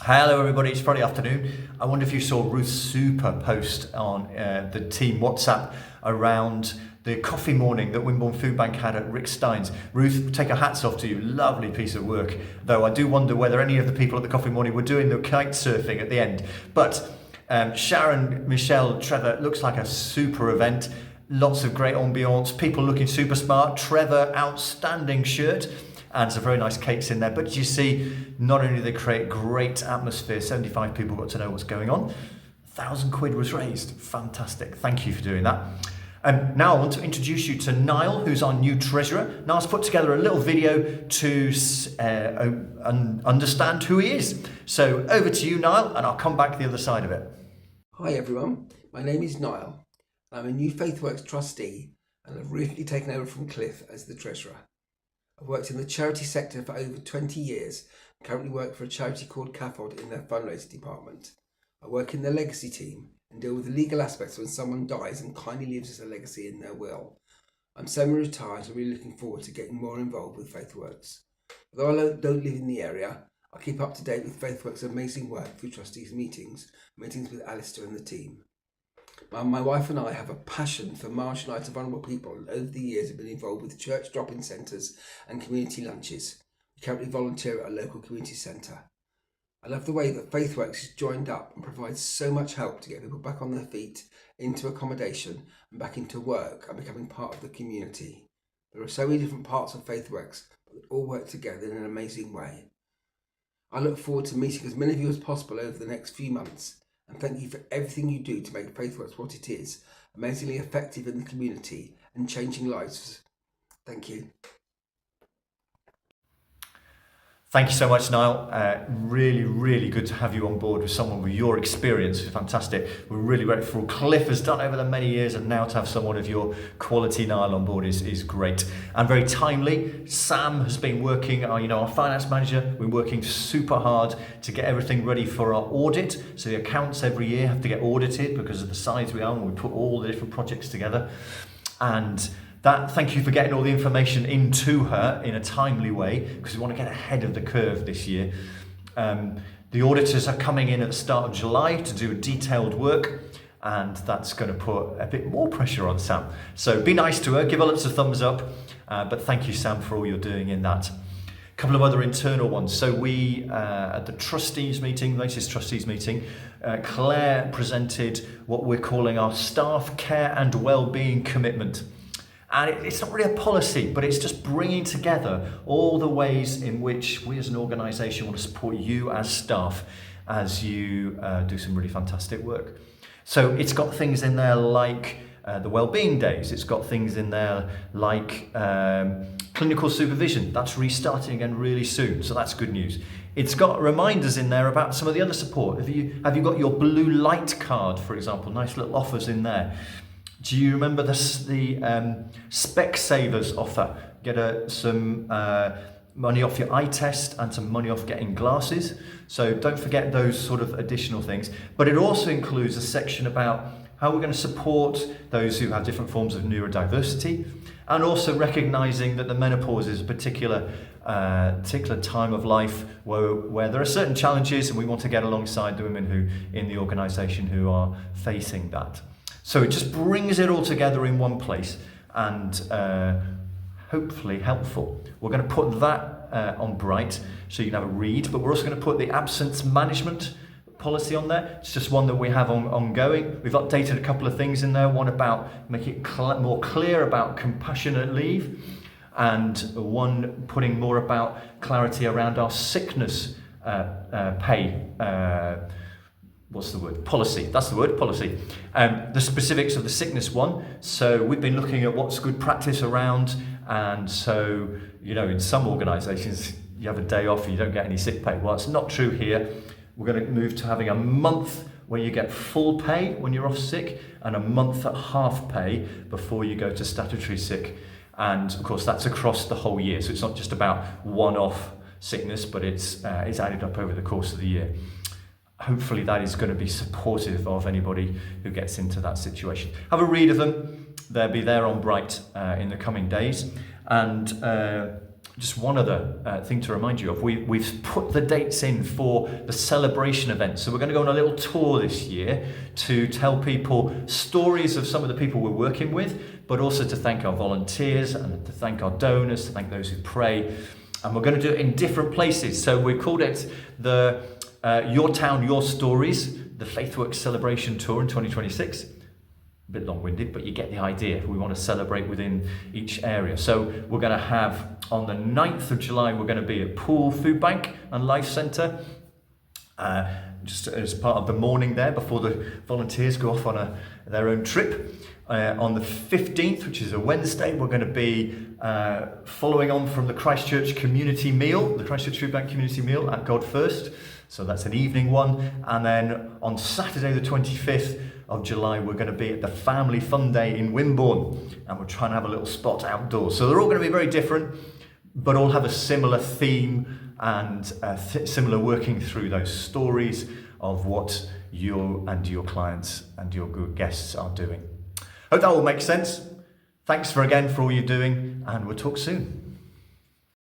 Hello everybody, it's Friday afternoon. I wonder if you saw Ruth's super post on the team WhatsApp around the coffee morning that Wimborne Food Bank had at Rick Stein's. Ruth, take our hats off to you, lovely piece of work. Though I do wonder whether any of the people at the coffee morning were doing the kite surfing at the end. But Sharon, Michelle, Trevor, looks like a super event. Lots of great ambiance, people looking super smart. Trevor, outstanding shirt. And some very nice cakes in there. But you see, not only do they create great atmosphere, 75 people got to know what's going on, £1,000 was raised. Fantastic. Thank you for doing that. Now I want to introduce you to Niall, who's our new treasurer. Niall's put together a little video to understand who he is. So over to you, Niall, and I'll come back to the other side of it. Hi everyone, my name is Niall. I'm a new FaithWorks trustee and I've recently taken over from Cliff as the treasurer. I've worked in the charity sector for over 20 years and currently work for a charity called CAFOD in their fundraising department. I work in the legacy team and deal with the legal aspects when someone dies and kindly leaves us a legacy in their will. I'm semi-retired and really looking forward to getting more involved with FaithWorks. Although I don't live in the area, I'll keep up to date with FaithWorks' amazing work through trustees meetings with Alistair and the team. My wife and I have a passion for marginalised and vulnerable people, and over the years have been involved with church drop-in centres and community lunches. We currently volunteer at a local community centre. I love the way that FaithWorks has joined up and provides so much help to get people back on their feet, into accommodation and back into work and becoming part of the community. There are so many different parts of FaithWorks, but they all work together in an amazing way. I look forward to meeting as many of you as possible over the next few months. And thank you for everything you do to make FaithWorks what it is, amazingly effective in the community and changing lives. Thank you. Thank you so much, Niall. Really good to have you on board with someone with your experience. It's fantastic. We're really grateful. Cliff has done over the many years, and now to have someone of your quality, Niall, on board is great and very timely. Sam has been working, our finance manager, been working super hard to get everything ready for our audit. So the accounts every year have to get audited because of the size we are, and we put all the different projects together. And thank you for getting all the information into her in a timely way, because we want to get ahead of the curve this year. The auditors are coming in at the start of July to do detailed work, and that's going to put a bit more pressure on Sam. So be nice to her, give her lots of thumbs up, but thank you, Sam, for all you're doing in that. A couple of other internal ones. So we, at the trustees meeting, latest trustees meeting, Claire presented what we're calling our staff care and well-being commitment. And it's not really a policy, but it's just bringing together all the ways in which we as an organisation want to support you as staff as you do some really fantastic work. So it's got things in there like the wellbeing days. It's got things in there like clinical supervision. That's restarting again really soon, so that's good news. It's got reminders in there about some of the other support. Have you got your blue light card, for example? Nice little offers in there. Do you remember the Specsavers offer? Get some money off your eye test and some money off getting glasses. So don't forget those sort of additional things. But it also includes a section about how we're going to support those who have different forms of neurodiversity, and also recognising that the menopause is a particular time of life where there are certain challenges, and we want to get alongside the women who in the organisation who are facing that. So it just brings it all together in one place, and hopefully helpful. We're going to put that on Bright so you can have a read, but we're also going to put the absence management policy on there. It's just one that we have ongoing. We've updated a couple of things in there, one about making it more clear about compassionate leave, and one putting more about clarity around our sickness pay what's the word? Policy. That's the word, policy. The specifics of the sickness one. So we've been looking at what's good practice around, and so, in some organisations, you have a day off and you don't get any sick pay. Well, it's not true here. We're going to move to having a month where you get full pay when you're off sick, and a month at half pay before you go to statutory sick. And of course, that's across the whole year. So it's not just about one-off sickness, but it's added up over the course of the year. Hopefully that is going to be supportive of anybody who gets into that situation. Have a read of them. They'll be there on Bright in the coming days. And Just one other thing to remind you of. We've put the dates in for the celebration event. So we're going to go on a little tour this year to tell people stories of some of the people we're working with, but also to thank our volunteers and to thank our donors, to thank those who pray. And we're going to do it in different places. So we called it the Your Town, Your Stories, the FaithWorks Celebration Tour in 2026. A bit long-winded, but you get the idea. We want to celebrate within each area. So we're going to have, on the 9th of July, we're going to be at Poole Food Bank and Life Centre, just as part of the morning there before the volunteers go off on their own trip. On the 15th, which is a Wednesday, we're going to be following on from the Christchurch community meal, the Christchurch Food Bank community meal at God First. So that's an evening one. And then on Saturday, the 25th of July, we're going to be at the Family Fun Day in Wimborne, and we're trying to have a little spot outdoors. So they're all going to be very different, but all have a similar theme and similar working through those stories of what you and your clients and your good guests are doing. Hope that all makes sense. Thanks again for all you're doing, and we'll talk soon.